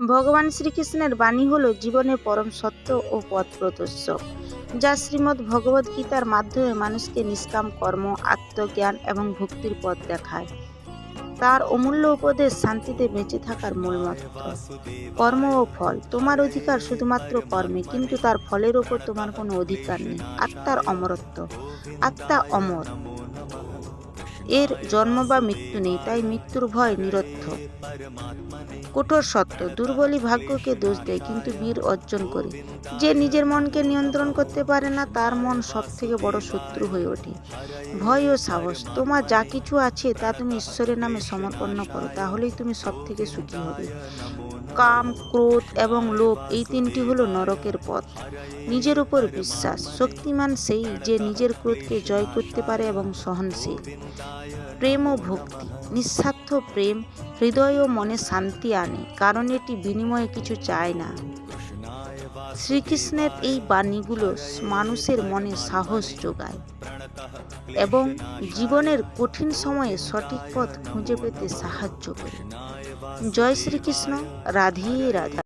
ভগবান শ্রীকৃষ্ণের বাণী হল জীবনের পরম সত্য ও পথ প্রদর্শক, যা শ্রীমদ্ ভগবদ গীতার মাধ্যমে মানুষকে নিষ্কাম কর্ম, আত্মজ্ঞান এবং ভক্তির পথ দেখায়। তার অমূল্য উপদেশ শান্তিতে বেঁচে থাকার মূল মন্ত্র। কর্ম ও ফল, তোমার অধিকার শুধুমাত্র কর্মে, কিন্তু তার ফলের ওপর তোমার কোনো অধিকার নেই। আত্মার অমরত্ব, আত্মা অমর, এর জন্ম বা মৃত্যু নেই, তাই মৃত্যুর ভয় নিরর্থক। কঠোর সত্য, দুর্বলই ভাগ্যকে দোষ দেয়, কিন্তু বীর অর্জন করে। যে নিজের মনকে নিয়ন্ত্রণ করতে পারে না, তার মন সব থেকে বড় শত্রু হয়ে ওঠে। ভয় ও সাহস, তোমার যা কিছু আছে তা তুমি ঈশ্বরের নামে সমর্পণ করো, তাহলেই তুমি সব থেকে সুখী হবে। কাম, ক্রোধ এবং লোভ, এই তিনটি হলো নরকের পথ। নিজের উপর বিশ্বাস, শক্তিমান সেই যে নিজের ক্রোধকে জয় করতে পারে এবং সহনশীল। প্রেম ও ভক্তি, নিঃস্বার্থ প্রেম হৃদয় ও মনে শান্তি আনে, কারণ এটি বিনিময়ে কিছু চায় না। শ্রীকৃষ্ণের এই বাণীগুলো মানুষের মনে সাহস যোগায় এবং জীবনের কঠিন সময়ে সঠিক পথ খুঁজে পেতে সাহায্য করে। জয় শ্রীকৃষ্ণ। রাধে রাধে।